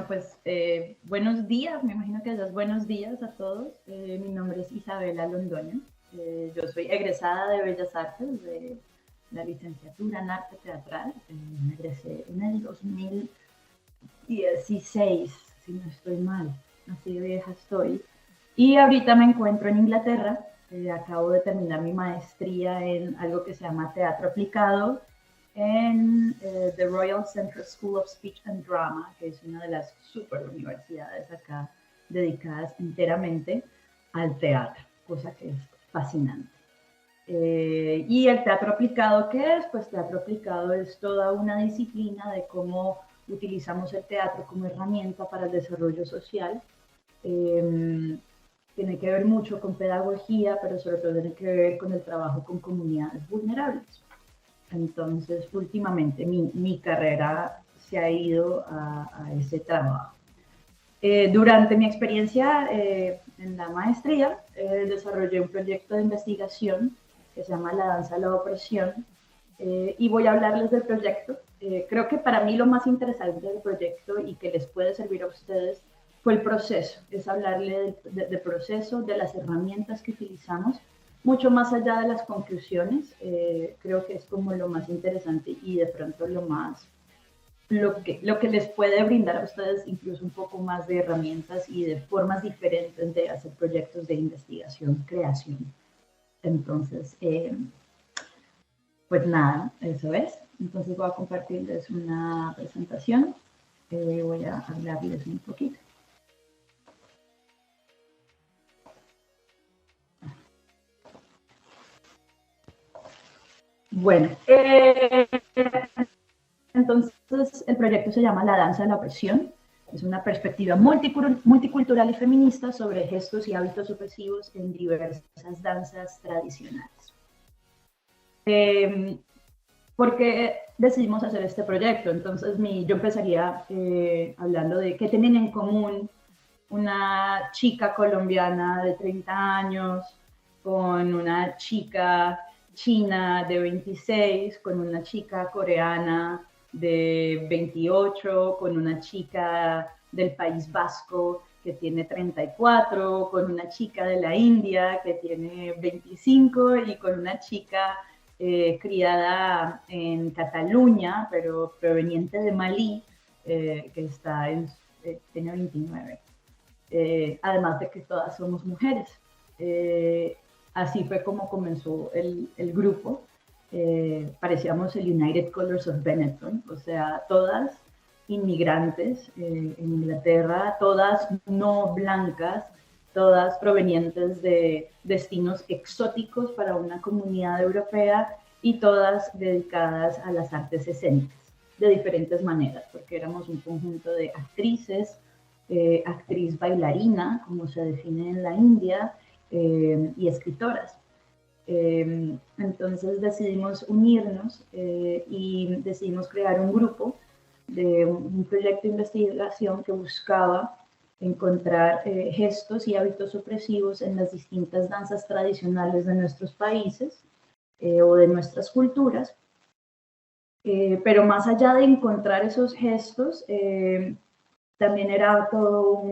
pues buenos días, me imagino que es buenos días a todos. Mi nombre es Isabela Londoño. Yo soy egresada de Bellas Artes, de la licenciatura en Arte Teatral. Me egresé en el 2016, si no estoy mal, así de vieja estoy. Y ahorita me encuentro en Inglaterra. Acabo de terminar mi maestría en algo que se llama Teatro Aplicado en The Royal Central School of Speech and Drama, que es una de las super universidades acá dedicadas enteramente al teatro, cosa que es fascinante. Y el teatro aplicado, ¿qué es? Pues teatro aplicado es toda una disciplina de cómo utilizamos el teatro como herramienta para el desarrollo social. Tiene que ver mucho con pedagogía, pero sobre todo tiene que ver con el trabajo con comunidades vulnerables. Entonces, últimamente mi carrera se ha ido a ese trabajo. Durante mi experiencia en la maestría, desarrollé un proyecto de investigación que se llama La danza de la opresión, y voy a hablarles del proyecto. Creo que para mí lo más interesante del proyecto y que les puede servir a ustedes fue el proceso, es hablarle del proceso, de las herramientas que utilizamos, mucho más allá de las conclusiones. Creo que es como lo más interesante y de pronto lo que les puede brindar a ustedes incluso un poco más de herramientas y de formas diferentes de hacer proyectos de investigación, creación. Entonces, pues nada, eso es. Entonces voy a compartirles una presentación. Voy a hablarles un poquito. Bueno, entonces el proyecto se llama La danza de la opresión. Es una perspectiva multicultural y feminista sobre gestos y hábitos opresivos en diversas danzas tradicionales. ¿Por qué decidimos hacer este proyecto? Entonces yo empezaría hablando de qué tienen en común una chica colombiana de 30 años con una chica china de 26, con una chica coreana de 28, con una chica del País Vasco que tiene 34, con una chica de la India que tiene 25 y con una chica criada en Cataluña, pero proveniente de Malí, que tiene 29. Además de que todas somos mujeres. Así fue como comenzó el grupo. Parecíamos el United Colors of Benetton, o sea, todas inmigrantes en Inglaterra, todas no blancas, todas provenientes de destinos exóticos para una comunidad europea y todas dedicadas a las artes escénicas de diferentes maneras, porque éramos un conjunto de actrices, actriz bailarina, como se define en la India, y escritoras. Entonces decidimos unirnos y decidimos crear un grupo de un proyecto de investigación que buscaba encontrar gestos y hábitos opresivos en las distintas danzas tradicionales de nuestros países o de nuestras culturas. Pero más allá de encontrar esos gestos, también era todo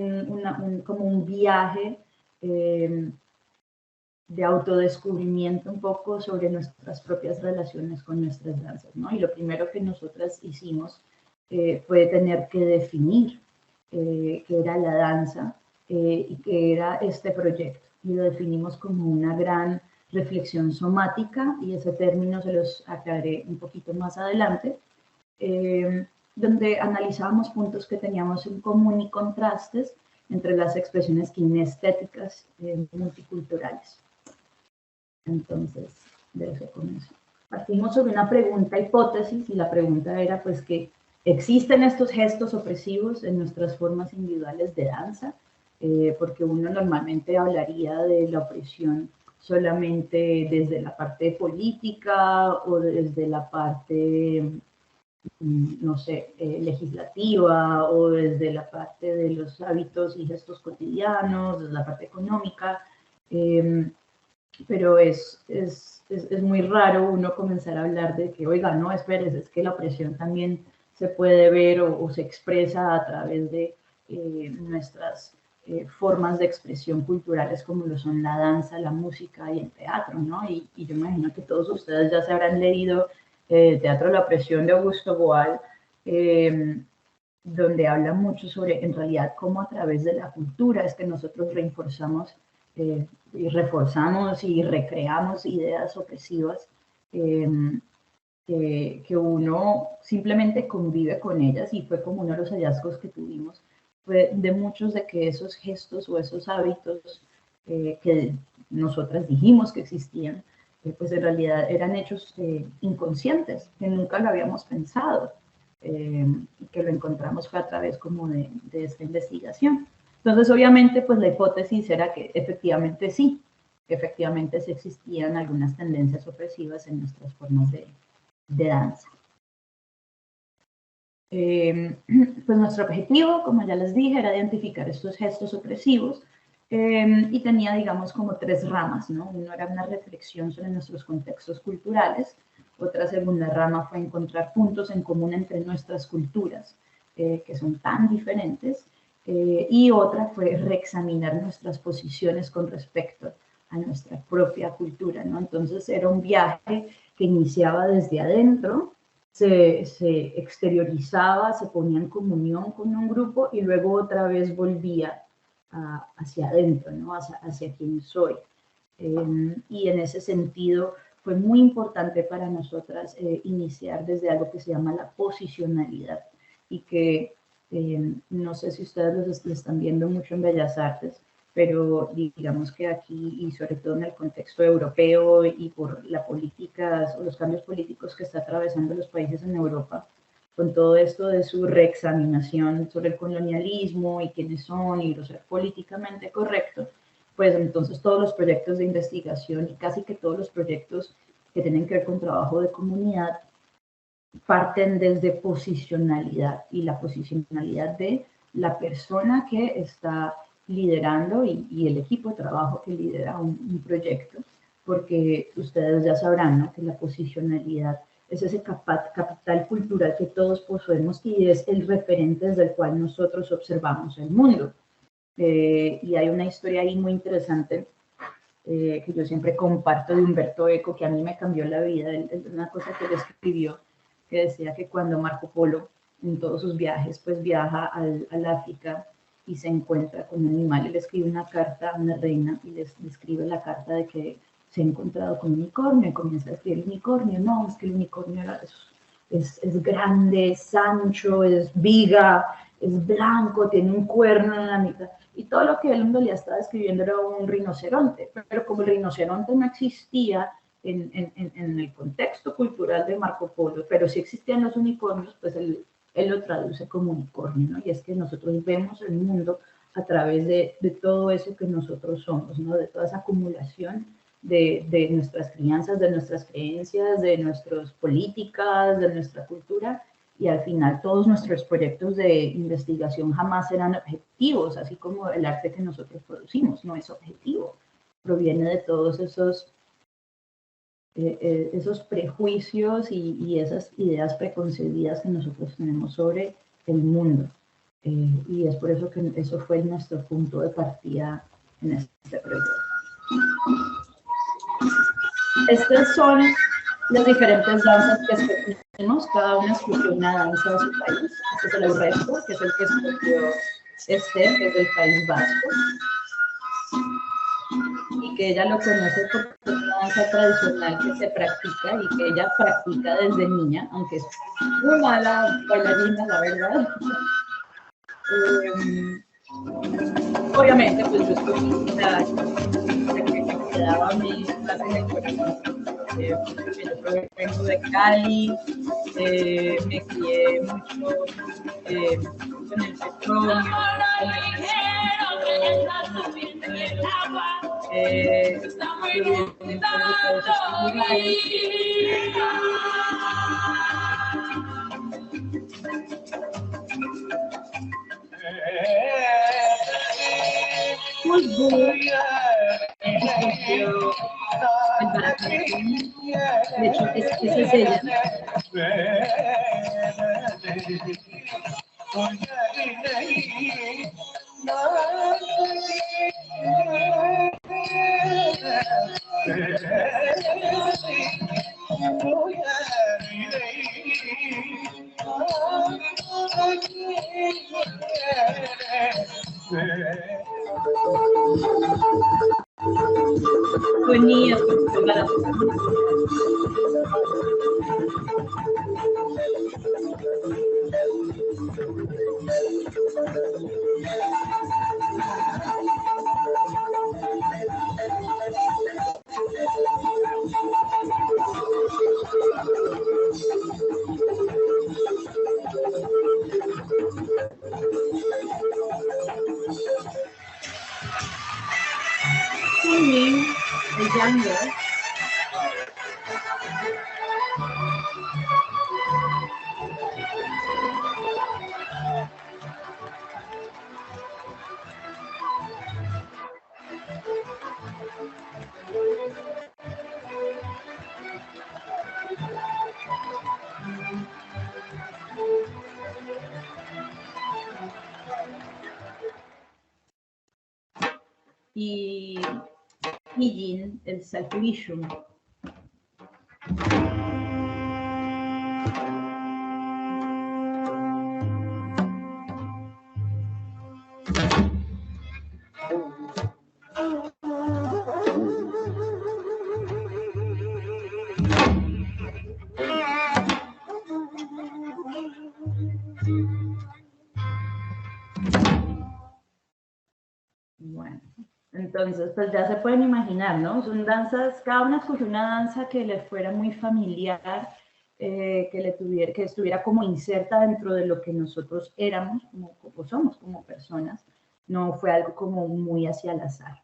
como un viaje de autodescubrimiento un poco sobre nuestras propias relaciones con nuestras danzas, ¿no? Y lo primero que nosotras hicimos fue tener que definir qué era la danza y qué era este proyecto. Y lo definimos como una gran reflexión somática, y ese término se los aclaré un poquito más adelante, donde analizábamos puntos que teníamos en común y contrastes entre las expresiones kinestéticas multiculturales. Entonces, de eso comenzó. Partimos sobre una pregunta hipótesis, y la pregunta era pues que existen estos gestos opresivos en nuestras formas individuales de danza, porque uno normalmente hablaría de la opresión solamente desde la parte política o desde la parte, no sé, legislativa, o desde la parte de los hábitos y gestos cotidianos, desde la parte económica, pero es muy raro uno comenzar a hablar de que, oiga, no, espérese, es que la opresión también se puede ver o se expresa a través de nuestras formas de expresión culturales como lo son la danza, la música y el teatro, ¿no? Y yo me imagino que todos ustedes ya se habrán leído Teatro La Presión de Augusto Boal, donde habla mucho sobre, en realidad, cómo a través de la cultura es que nosotros reforzamos y recreamos ideas opresivas, que uno simplemente convive con ellas, y fue como uno de los hallazgos que tuvimos, fue de muchos de que esos gestos o esos hábitos que nosotras dijimos que existían, pues en realidad eran hechos inconscientes, que nunca lo habíamos pensado, que lo encontramos fue a través como de esta investigación. Entonces, obviamente, pues la hipótesis era que efectivamente sí, efectivamente sí existían algunas tendencias opresivas en nuestras formas de danza. Pues nuestro objetivo, como ya les dije, era identificar estos gestos opresivos, y tenía, digamos, como tres ramas, ¿no? Uno era una reflexión sobre nuestros contextos culturales, otra segunda rama fue encontrar puntos en común entre nuestras culturas, que son tan diferentes, y otra fue reexaminar nuestras posiciones con respecto a nuestra propia cultura, ¿no? Entonces era un viaje que iniciaba desde adentro, se exteriorizaba, se ponía en comunión con un grupo y luego otra vez volvía hacia adentro, ¿no? hacia quién soy. Y en ese sentido fue muy importante para nosotras iniciar desde algo que se llama la posicionalidad, y que no sé si ustedes lo están viendo mucho en Bellas Artes, pero digamos que aquí, y sobre todo en el contexto europeo y por las políticas o los cambios políticos que está atravesando los países en Europa, con todo esto de su reexaminación sobre el colonialismo y quiénes son y lo ser políticamente correcto, pues entonces todos los proyectos de investigación y casi que todos los proyectos que tienen que ver con trabajo de comunidad parten desde posicionalidad, y la posicionalidad de la persona que está liderando y el equipo de trabajo que lidera un proyecto, porque ustedes ya sabrán, ¿no?, que la posicionalidad es ese capital cultural que todos poseemos y es el referente desde el cual nosotros observamos el mundo. Y hay una historia ahí muy interesante que yo siempre comparto de Humberto Eco, que a mí me cambió la vida. Una cosa que él escribió, que decía que cuando Marco Polo en todos sus viajes pues viaja al África y se encuentra con un animal, él escribe una carta a una reina y le escribe la carta de que se ha encontrado con un unicornio, y comienza a escribir el unicornio. No, es que el unicornio es grande, es ancho, es viga, es blanco, tiene un cuerno en la mitad, y todo lo que él en realidad estaba escribiendo era un rinoceronte, pero como el rinoceronte no existía en el contexto cultural de Marco Polo, pero sí existían los unicornios, pues él lo traduce como unicornio, ¿no? Y es que nosotros vemos el mundo a través de todo eso que nosotros somos, ¿no? De toda esa acumulación de nuestras crianzas, de nuestras creencias, de nuestras políticas, de nuestra cultura, y al final todos nuestros proyectos de investigación jamás serán objetivos, así como el arte que nosotros producimos no es objetivo, proviene de todos esos prejuicios y esas ideas preconcebidas que nosotros tenemos sobre el mundo. Y es por eso que eso fue nuestro punto de partida en este proyecto. Estas son las diferentes danzas que escogimos, cada una escogió una danza de su país. Este es el Aurrescu, que es el que escogió Esther, que es del País Vasco, y que ella lo conoce porque es una danza tradicional que se practica y que ella practica desde niña, aunque es muy mala bailarina, la verdad. Obviamente, pues yo escogí la que me quedaba a mí más en el corazón. Yo vengo de Cali, me crié mucho con el petróleo, con de hecho, esa es ella. Venía, singing, the younger. Y Yin, el Self-Vision. Bueno, entonces pues ya se pueden imaginar, ¿no? Son danzas, cada una escogió una danza que le fuera muy familiar, que estuviera como inserta dentro de lo que nosotros éramos, como somos como personas. No fue algo como muy hacia el azar.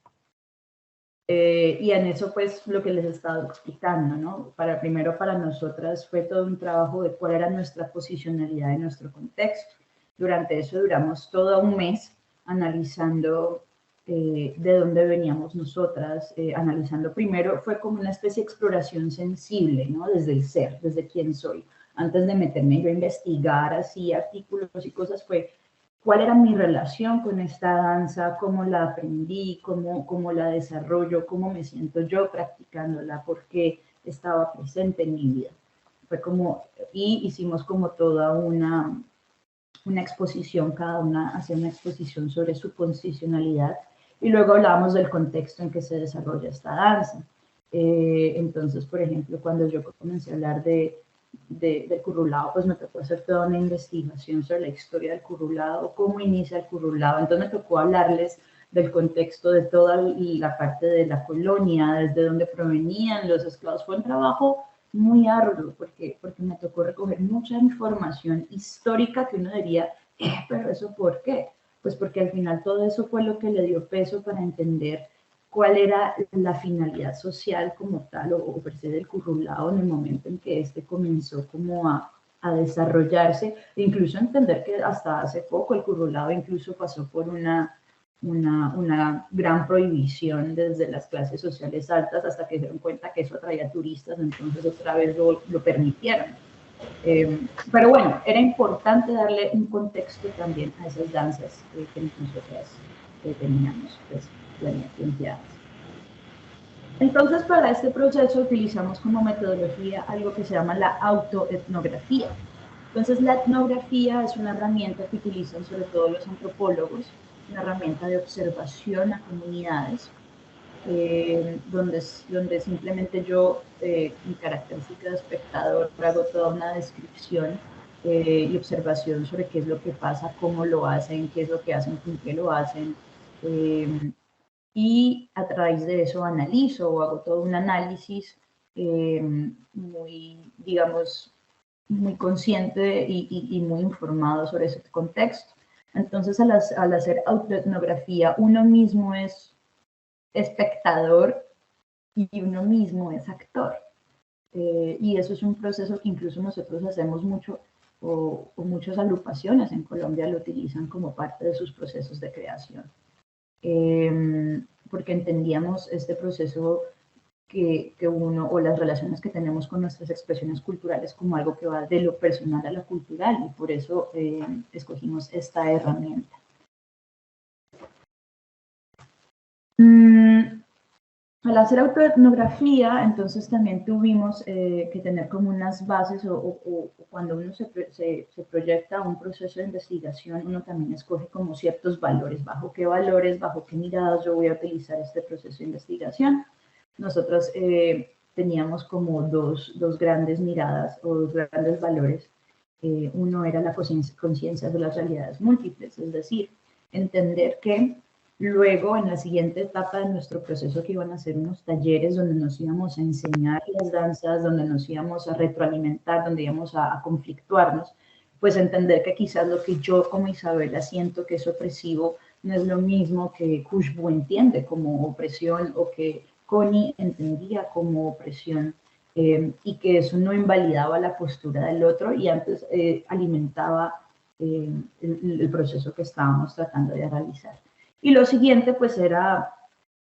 Y en eso pues lo que les he estado explicando, ¿no? Primero para nosotras fue todo un trabajo de cuál era nuestra posicionalidad en nuestro contexto. Durante eso duramos todo un mes analizando de dónde veníamos nosotras, analizando primero, fue como una especie de exploración sensible, ¿no? Desde el ser, desde quién soy. Antes de meterme yo a investigar así artículos y cosas, fue cuál era mi relación con esta danza, cómo la aprendí, cómo la desarrollo, cómo me siento yo practicándola, por qué estaba presente en mi vida. Fue como, y hicimos como toda una exposición, cada una hacía una exposición sobre su posicionalidad, y luego hablábamos del contexto en que se desarrolla esta danza. Entonces, por ejemplo, cuando yo comencé a hablar del currulao, pues me tocó hacer toda una investigación sobre la historia del currulao, cómo inicia el currulao. Entonces me tocó hablarles del contexto de toda la parte de la colonia, desde donde provenían los esclavos. Fue un trabajo muy arduo porque me tocó recoger mucha información histórica que uno diría, pero ¿eso por qué? Pues porque al final todo eso fue lo que le dio peso para entender cuál era la finalidad social como tal, o per se del currulao en el momento en que este comenzó como a desarrollarse, e incluso entender que hasta hace poco el currulao incluso pasó por una gran prohibición desde las clases sociales altas hasta que se dieron cuenta que eso atraía turistas, entonces otra vez lo permitieron. Pero bueno, era importante darle un contexto también a esas danzas que nosotras teníamos pues, planteadas. Entonces, para este proceso utilizamos como metodología algo que se llama la autoetnografía. Entonces, la etnografía es una herramienta que utilizan sobre todo los antropólogos, una herramienta de observación a comunidades, donde simplemente yo, mi característica de espectador, hago toda una descripción y observación sobre qué es lo que pasa, cómo lo hacen, qué es lo que hacen, con qué lo hacen, y a través de eso analizo o hago todo un análisis muy, digamos, muy consciente y muy informado sobre ese contexto. Entonces, al hacer autoetnografía, uno mismo es espectador y uno mismo es actor. Y eso es un proceso que incluso nosotros hacemos mucho, o muchas agrupaciones en Colombia lo utilizan como parte de sus procesos de creación. Porque entendíamos este proceso que uno, o las relaciones que tenemos con nuestras expresiones culturales como algo que va de lo personal a lo cultural, y por eso escogimos esta herramienta. Al hacer autoetnografía, entonces también tuvimos que tener como unas bases o cuando uno se proyecta a un proceso de investigación, uno también escoge como ciertos valores, bajo qué valores, bajo qué miradas yo voy a utilizar este proceso de investigación. Nosotros teníamos como dos grandes miradas o dos grandes valores. Uno era la conciencia de las realidades múltiples, es decir, entender que luego, en la siguiente etapa de nuestro proceso, que iban a ser unos talleres donde nos íbamos a enseñar las danzas, donde nos íbamos a retroalimentar, donde íbamos a conflictuarnos, pues entender que quizás lo que yo como Isabela siento que es opresivo no es lo mismo que Khushbu entiende como opresión o que Connie entendía como opresión, y que eso no invalidaba la postura del otro y antes alimentaba el proceso que estábamos tratando de realizar. Y lo siguiente pues era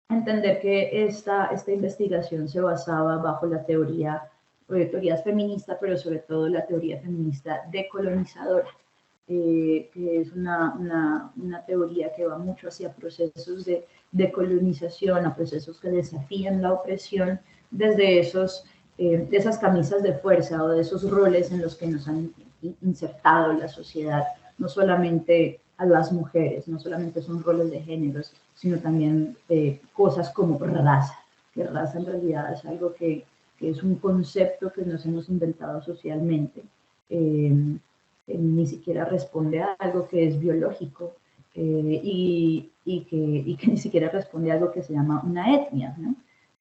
entender que esta investigación se basaba bajo la teorías feministas, pero sobre todo la teoría feminista decolonizadora, que es una teoría que va mucho hacia procesos de decolonización, a procesos que desafían la opresión desde de esas camisas de fuerza o de esos roles en los que nos han insertado la sociedad, no solamente a las mujeres, no solamente son roles de géneros, sino también cosas como raza, que raza en realidad es algo que es un concepto que nos hemos inventado socialmente, ni siquiera responde a algo que es biológico, y que ni siquiera responde a algo que se llama una etnia, ¿no?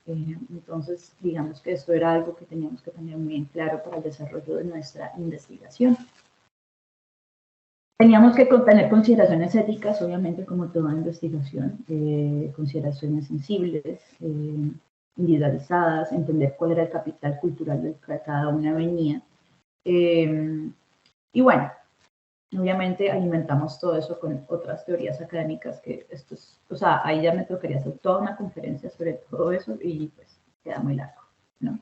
Entonces, digamos que esto era algo que teníamos que tener muy bien claro para el desarrollo de nuestra investigación. Teníamos que tener consideraciones éticas, obviamente, como toda investigación, consideraciones sensibles, individualizadas, entender cuál era el capital cultural del que cada una venía. Y bueno, obviamente alimentamos todo eso con otras teorías académicas que esto es, o sea, ahí ya me tocaría hacer toda una conferencia sobre todo eso y pues queda muy largo, ¿no?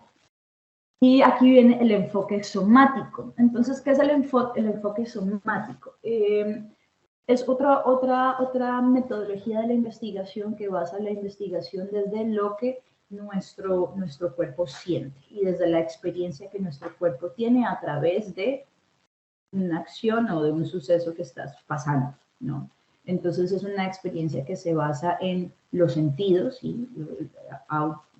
Y aquí viene el enfoque somático. Entonces, ¿qué es el enfoque somático? Es otra metodología de la investigación que basa la investigación desde lo que nuestro cuerpo siente y desde la experiencia que nuestro cuerpo tiene a través de una acción o de un suceso que estás pasando, ¿no? Entonces es una experiencia que se basa en los sentidos, ¿sí?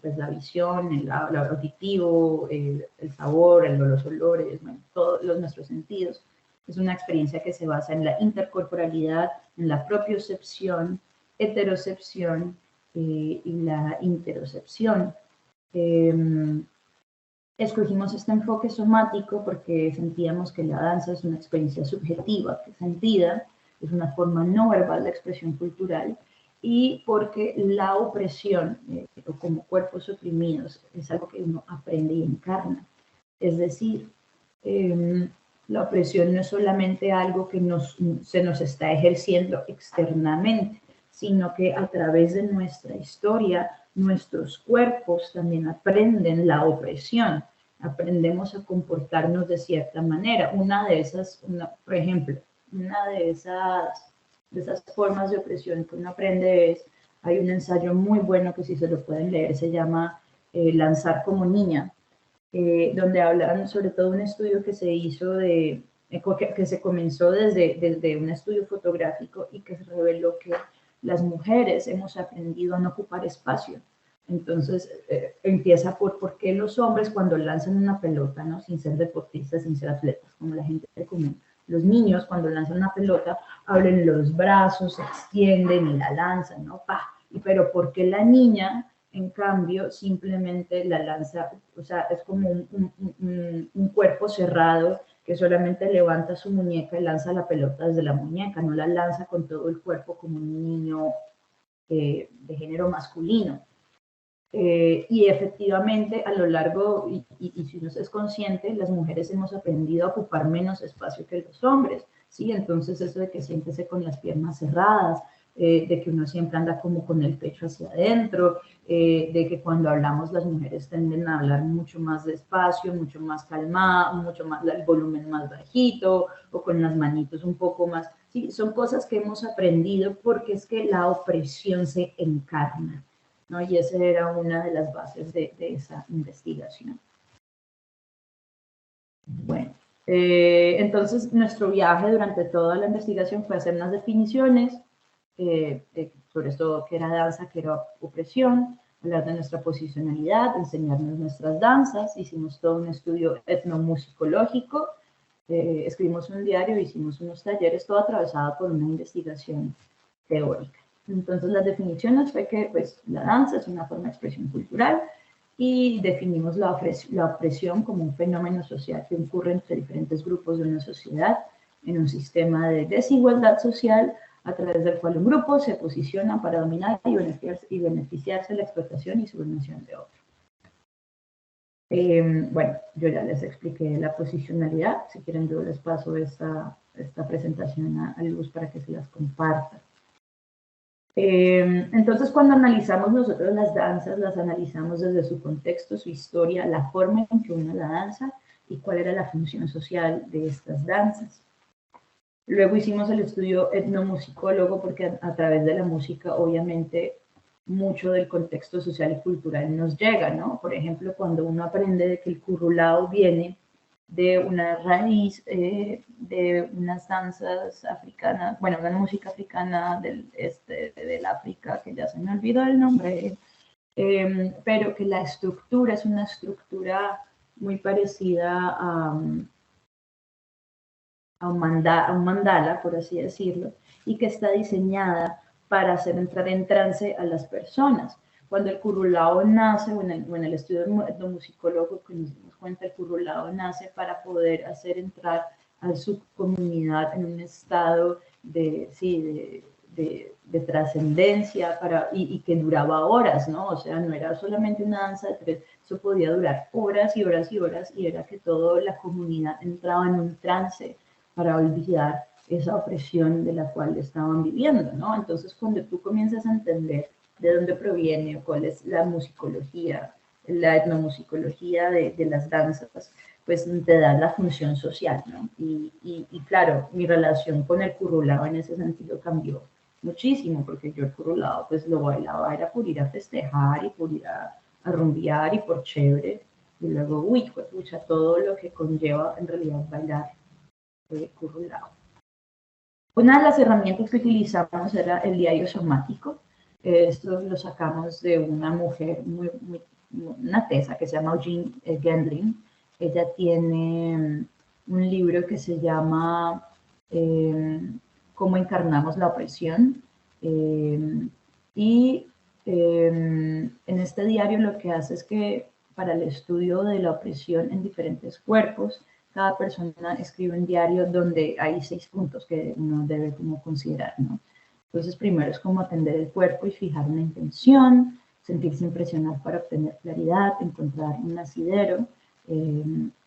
Pues la visión, el auditivo, el sabor, los olores, bueno, todos nuestros sentidos. Es una experiencia que se basa en la intercorporalidad, en la propiocepción, heterocepción y la interocepción. Escogimos este enfoque somático porque sentíamos que la danza es una experiencia subjetiva, sentida, es una forma no verbal de expresión cultural, y porque la opresión, o como cuerpos oprimidos, es algo que uno aprende y encarna. Es decir, la opresión no es solamente algo que se nos está ejerciendo externamente, sino que a través de nuestra historia, nuestros cuerpos también aprenden la opresión, aprendemos a comportarnos de cierta manera. Una de esas, por ejemplo, una de esas formas de opresión que uno aprende es, hay un ensayo muy bueno que si se lo pueden leer, se llama Lanzar como niña, donde hablan sobre todo un estudio que se hizo que se comenzó desde un estudio fotográfico y que se reveló que las mujeres hemos aprendido a no ocupar espacio. Entonces, empieza por qué los hombres cuando lanzan una pelota, ¿no? Sin ser deportistas, sin ser atletas, como la gente común. Los niños cuando lanzan una pelota abren los brazos, se extienden y la lanzan, ¿no? ¡Pah! Pero ¿por qué la niña, en cambio, simplemente la lanza? O sea, es como un cuerpo cerrado que solamente levanta su muñeca y lanza la pelota desde la muñeca, no la lanza con todo el cuerpo como un niño de género masculino. Y efectivamente, a lo largo, y si uno es consciente, las mujeres hemos aprendido a ocupar menos espacio que los hombres, ¿sí? Entonces, eso de que siéntese con las piernas cerradas, de que uno siempre anda como con el pecho hacia adentro, de que cuando hablamos las mujeres tienden a hablar mucho más despacio, mucho más calmado, mucho más, el volumen más bajito, o con las manitos un poco más, ¿sí? Son cosas que hemos aprendido porque es que la opresión se encarna. ¿no? Y esa era una de las bases de esa investigación. Bueno, entonces nuestro viaje durante toda la investigación fue hacer unas definiciones, sobre todo qué era danza, qué era opresión, hablar de nuestra posicionalidad, enseñarnos nuestras danzas, hicimos todo un estudio etnomusicológico, escribimos un diario, hicimos unos talleres, todo atravesado por una investigación teórica. Entonces las definiciones fue que pues, la danza es una forma de expresión cultural y definimos la opresión como un fenómeno social que ocurre entre diferentes grupos de una sociedad en un sistema de desigualdad social a través del cual un grupo se posiciona para dominar y beneficiarse de la explotación y subordinación de otro. Bueno, yo ya les expliqué la posicionalidad. Si quieren, yo les paso esta presentación a Luz para que se las comparta. Entonces, cuando analizamos nosotros las danzas, las analizamos desde su contexto, su historia, la forma en que uno la danza y cuál era la función social de estas danzas. Luego hicimos el estudio etnomusicólogo porque a través de la música, obviamente, mucho del contexto social y cultural nos llega, ¿no? Por ejemplo, cuando uno aprende de que el currulao viene de una raíz de unas danzas africanas, bueno, una música africana del África, que ya se me olvidó el nombre, pero que la estructura es una estructura muy parecida a un mandala, por así decirlo, y que está diseñada para hacer entrar en trance a las personas. Cuando el currulao nace, o en el estudio etnomusicólogo que nos dimos cuenta, el currulao nace para poder hacer entrar a su comunidad en un estado de trascendencia y que duraba horas, ¿no? O sea, no era solamente una danza de tres, eso podía durar horas y horas y horas, y era que toda la comunidad entraba en un trance para olvidar esa opresión de la cual estaban viviendo, ¿no? Entonces, cuando tú comienzas a entender de dónde proviene o cuál es la musicología, la etnomusicología de las danzas, pues te da la función social, ¿no? Y claro, mi relación con el currulao en ese sentido cambió muchísimo, porque yo el currulao pues lo bailaba, era por ir a festejar y por ir a rumbear y por chévere, y luego, uy, pues, pucha, todo lo que conlleva en realidad bailar currulao. Una de las herramientas que utilizamos era el diario somático. Esto lo sacamos de una mujer, una tesa que se llama Eugene Gendlin. Ella tiene un libro que se llama Cómo encarnamos la opresión. Y en este diario lo que hace es que para el estudio de la opresión en diferentes cuerpos, cada persona escribe un diario donde hay 6 puntos que uno debe como considerar, ¿no? Entonces, primero es como atender el cuerpo y fijar una intención, sentirse impresionado para obtener claridad, encontrar un asidero,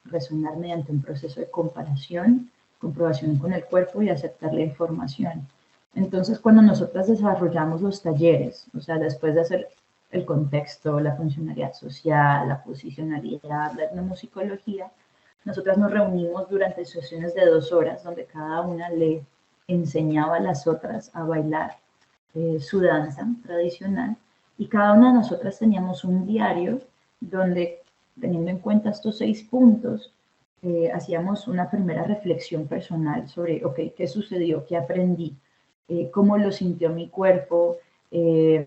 resonar mediante un proceso de comparación, comprobación con el cuerpo y aceptar la información. Entonces, cuando nosotras desarrollamos los talleres, o sea, después de hacer el contexto, la funcionalidad social, la posicionalidad, la etnomusicología, nosotras nos reunimos durante sesiones de 2 horas donde cada una le enseñaba a las otras a bailar su danza tradicional y cada una de nosotras teníamos un diario donde, teniendo en cuenta estos 6 puntos, hacíamos una primera reflexión personal sobre, ok, ¿qué sucedió? ¿Qué aprendí? ¿Cómo lo sintió mi cuerpo? ¿Qué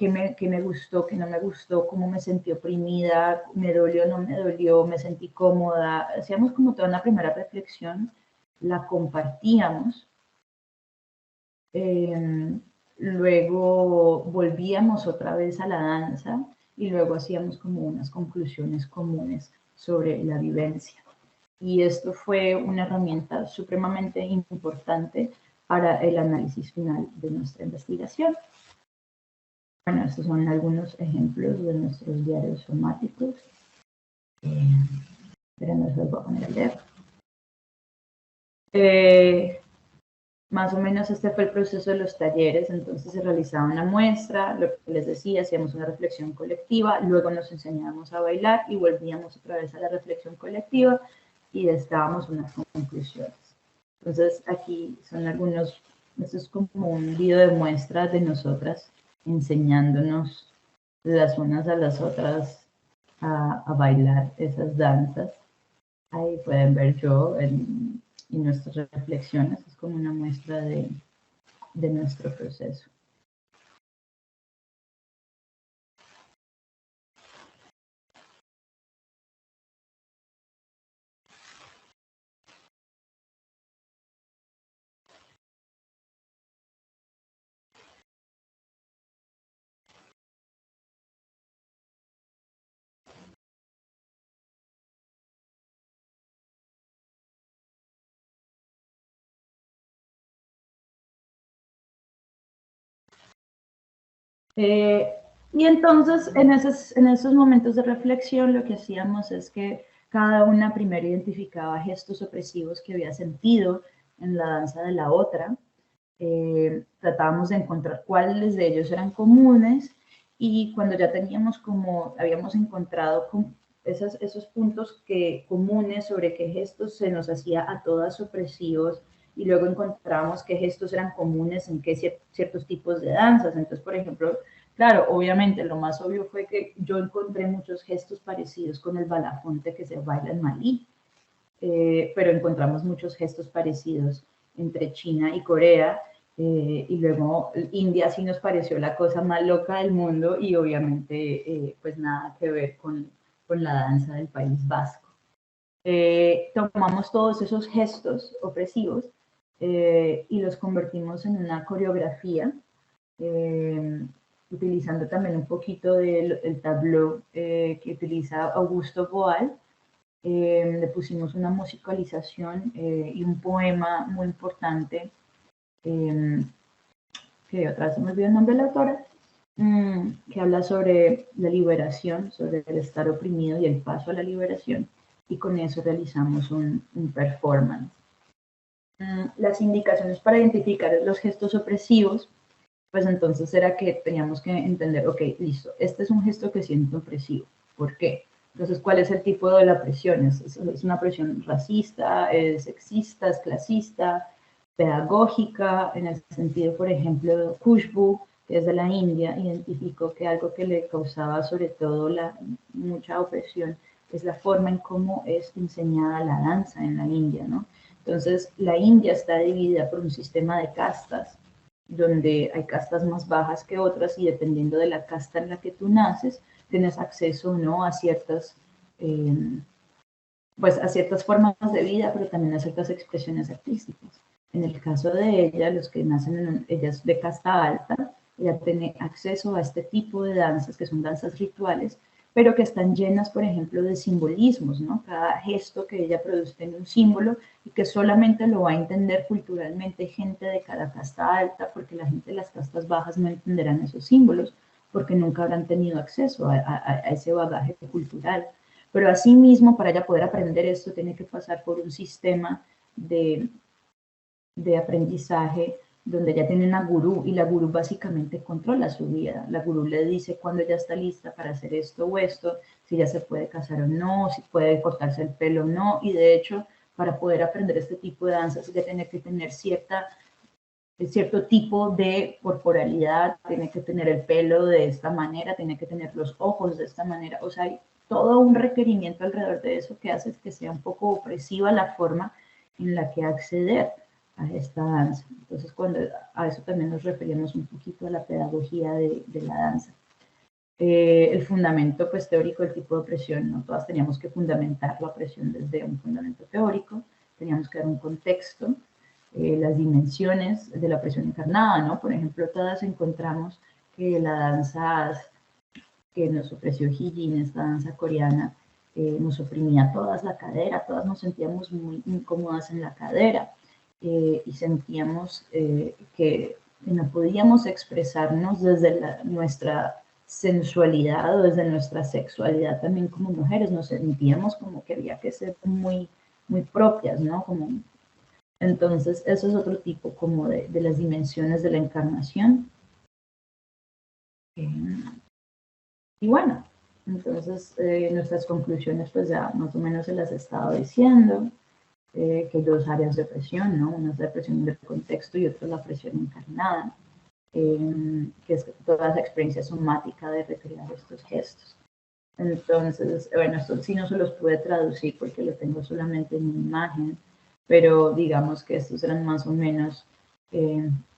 me gustó, qué no me gustó, cómo me sentí oprimida, me dolió, no me dolió, me sentí cómoda. Hacíamos como toda una primera reflexión, la compartíamos, luego volvíamos otra vez a la danza y luego hacíamos como unas conclusiones comunes sobre la vivencia. Y esto fue una herramienta supremamente importante para el análisis final de nuestra investigación. Bueno, estos son algunos ejemplos de nuestros diarios somáticos. Pero no se los voy a poner a leer. Más o menos este fue el proceso de los talleres. Entonces se realizaba una muestra, lo que les decía, hacíamos una reflexión colectiva, luego nos enseñábamos a bailar y volvíamos otra vez a la reflexión colectiva y dábamos unas conclusiones. Entonces aquí son algunos, esto es como un video de muestra de nosotras enseñándonos las unas a las otras a bailar esas danzas. Ahí pueden ver yo y nuestras reflexiones, es como una muestra de nuestro proceso. Y entonces, en esos momentos de reflexión, lo que hacíamos es que cada una primero identificaba gestos opresivos que había sentido en la danza de la otra. Tratábamos de encontrar cuáles de ellos eran comunes y cuando ya teníamos habíamos encontrado esos puntos comunes sobre qué gestos se nos hacía a todas opresivos y luego encontramos qué gestos eran comunes en ciertos tipos de danzas. Entonces, por ejemplo, claro, obviamente lo más obvio fue que yo encontré muchos gestos parecidos con el balafonte que se baila en Malí, pero encontramos muchos gestos parecidos entre China y Corea, y luego India sí nos pareció la cosa más loca del mundo y obviamente pues nada que ver con la danza del País Vasco. Tomamos todos esos gestos opresivos y los convertimos en una coreografía, utilizando también un poquito del tableau que utiliza Augusto Boal. Le pusimos una musicalización y un poema muy importante, que otra vez se me olvidó el nombre de la autora, que habla sobre la liberación, sobre el estar oprimido y el paso a la liberación, y con eso realizamos un performance. Las indicaciones para identificar los gestos opresivos, pues entonces era que teníamos que entender, ok, listo, este es un gesto que siento opresivo. ¿Por qué? Entonces, ¿cuál es el tipo de la presión? ¿Es una presión racista, es sexista, es clasista, pedagógica? En el sentido, por ejemplo, Khushbu, que es de la India, identificó que algo que le causaba sobre todo mucha opresión es la forma en cómo es enseñada la danza en la India, ¿no? Entonces, la India está dividida por un sistema de castas, donde hay castas más bajas que otras y dependiendo de la casta en la que tú naces, tienes acceso o no a pues a ciertas formas de vida, pero también a ciertas expresiones artísticas. En el caso de ella, los que nacen, ellas de casta alta, ella tiene acceso a este tipo de danzas, que son danzas rituales, pero que están llenas, por ejemplo, de simbolismos, ¿no? Cada gesto que ella produce tiene un símbolo y que solamente lo va a entender culturalmente gente de cada casta alta, porque la gente de las castas bajas no entenderán esos símbolos, porque nunca habrán tenido acceso a ese bagaje cultural. Pero asimismo, para ella poder aprender esto, tiene que pasar por un sistema de aprendizaje donde ella tiene una gurú y la gurú básicamente controla su vida. La gurú le dice cuando ella está lista para hacer esto o esto, si ya se puede casar o no, si puede cortarse el pelo o no, y de hecho, para poder aprender este tipo de danzas, ella tiene que tener cierto tipo de corporalidad, tiene que tener el pelo de esta manera, tiene que tener los ojos de esta manera, o sea, hay todo un requerimiento alrededor de eso que hace que sea un poco opresiva la forma en la que acceder a esta danza. Entonces, a eso también nos referimos un poquito a la pedagogía de la danza. El fundamento pues, teórico del tipo de opresión, no todas teníamos que fundamentar la opresión desde un fundamento teórico, teníamos que dar un contexto, las dimensiones de la opresión encarnada, ¿no? Por ejemplo, todas encontramos que la danza que nos ofreció Hijin, esta danza coreana, nos oprimía todas la cadera, todas nos sentíamos muy incómodas en la cadera y sentíamos que no podíamos expresarnos desde nuestra sensualidad o desde nuestra sexualidad también como mujeres, nos sentíamos como que había que ser muy, muy propias, ¿no? Entonces, eso es otro tipo como de las dimensiones de la encarnación. Y bueno, entonces nuestras conclusiones pues ya más o menos se las he estado diciendo, que hay dos áreas de presión, ¿no? Una es la presión del contexto y otra es la presión encarnada. que es toda esa experiencia somática de recrear estos gestos. Entonces, bueno, esto sí no se los pude traducir porque lo tengo solamente en imagen, pero digamos que estos eran más o menos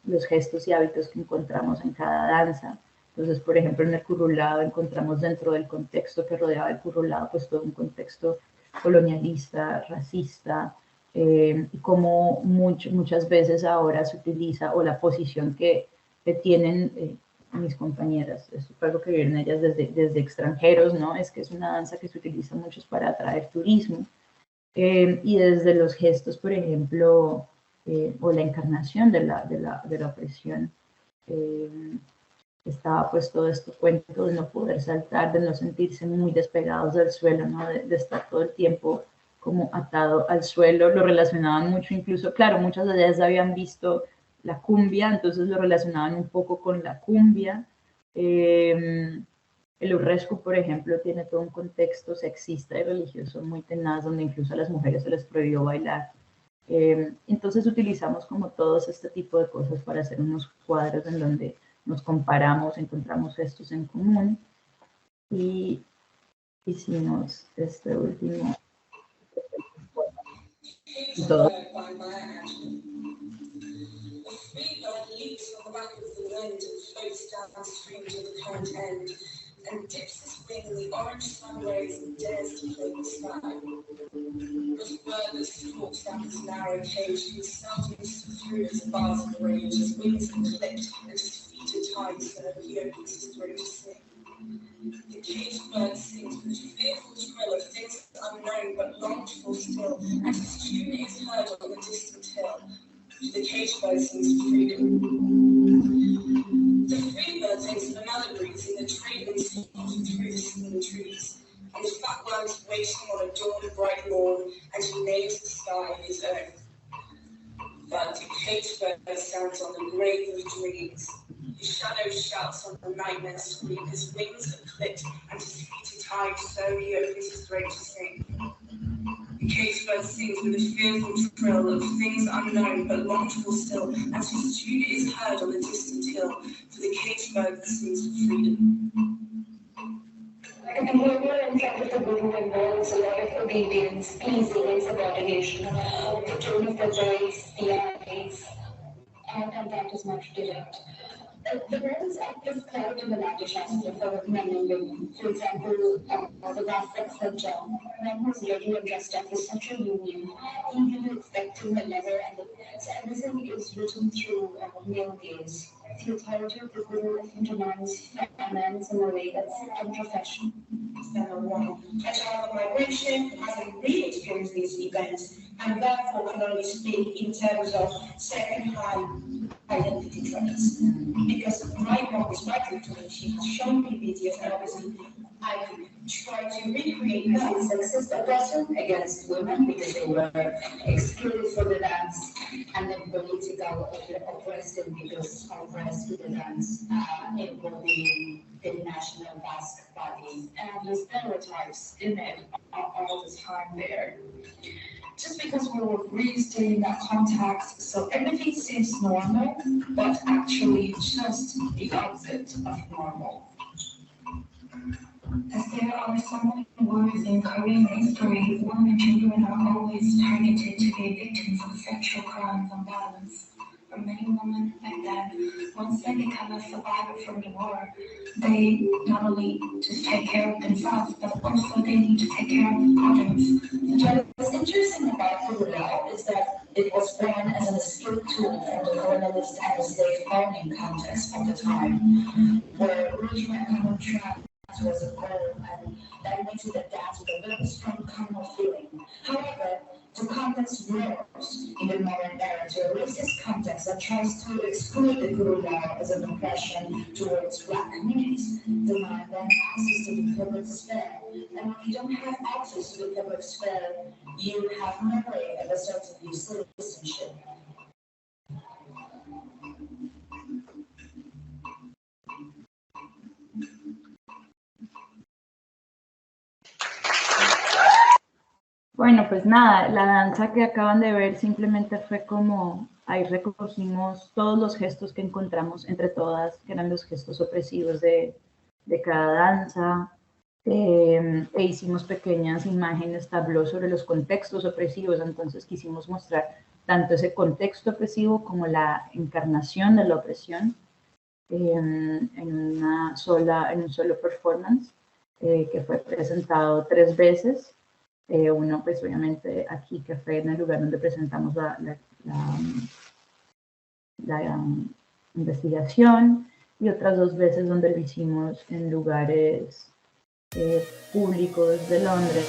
los gestos y hábitos que encontramos en cada danza. Entonces, por ejemplo, en el currulado encontramos dentro del contexto que rodeaba el currulado, pues todo un contexto colonialista, racista, y como muchas veces ahora se utiliza, o la posición que tienen mis compañeras, esto es algo que vienen ellas desde extranjeros, ¿no? Es que es una danza que se utiliza mucho para atraer turismo, y desde los gestos, por ejemplo, o la encarnación de la opresión, estaba pues todo este cuento de no poder saltar, de no sentirse muy despegados del suelo, ¿no? De estar todo el tiempo como atado al suelo, lo relacionaban mucho, incluso, claro, muchas de ellas habían visto la cumbia, entonces lo relacionaban un poco con la cumbia. El Urrescu, por ejemplo, tiene todo un contexto sexista y religioso muy tenaz, donde incluso a las mujeres se les prohibió bailar. Entonces utilizamos como todos este tipo de cosas para hacer unos cuadros en donde nos comparamos, encontramos estos en común y hicimos este último. Todo. And dips his wing in the orange sun rays and dares to play the sky. But a bird that stalks down his narrow cage, he seldom through his bars of rage, his wings are clipped and his feet are tied so that he opens his throat to sing. The caged bird sings with a fearful thrill of things unknown but longed for still, and his tune is heard on the distant hill. The caged bird sings for freedom. The free bird thinks of another breeze in the tree and through the singing trees. And the fat worm's waiting on a dawn bright morn, and he names the sky his own. But the caged bird stands on the grave of dreams. His shadow shouts on the nightmare scream. His wings are clipped and his feet are tied, so he opens his throat to sing. The caged bird sings with a fearful thrill of things unknown but longed for still, and his tune is heard on the distant hill, for the caged bird sings for freedom. The behavior in front of the guru involves a lot of obedience, pleasing, and subordination. The tone of the voice, the eyes, and that is much direct. The role is active cloud in the Nati Shastra for men and women. For example, the Vasa Sajja, when who is ready and dressed up for such a union, eagerly expecting a lover, and so everything is written through male gaze. The authority of the Guru demands finance in a way that's unprofessional. A child of migration hasn't really experienced these events and therefore can only speak in terms of second-hand identity traits. Because my mom is migrant to me, she has shown me videos and obviously I could try to recreate that sexist aggression against women because they were excluded from the dance and then political oppressed because oppressed with the dance involving the national Basque body. And the stereotypes in it are all the time there. Just because we were raised in that context, so everything seems normal, but actually just the opposite of normal. As there are so many wars in Korean history, women and children are always targeted to be victims of sexual crimes and violence. For many women back then, once they become a survivor from the war, they not only just take care of themselves, but also they need to take care of others. What's interesting about Kurulao is that it was born as an escape tool from the colonialist and slave owning context of the time, where original common trap was a goal, and that makes it a dance with a very strong communal feeling. However, the context grows in the modern era to a racist context that tries to exclude the Kurulao as an oppression towards Black communities. The mind then passes to the public sphere, and when you don't have access to the public sphere, you have no way of asserting your citizenship. Bueno, pues nada, la danza que acaban de ver simplemente fue como Ahí recogimos todos los gestos que encontramos entre todas, que eran los gestos opresivos de cada danza, e hicimos pequeñas imágenes tableau sobre los contextos opresivos. Entonces quisimos mostrar tanto ese contexto opresivo como la encarnación de la opresión en un solo performance, que fue presentado 3 veces. Uno, pues obviamente aquí, que fue en el lugar donde presentamos la investigación, y otras 2 veces donde lo hicimos en lugares públicos de Londres.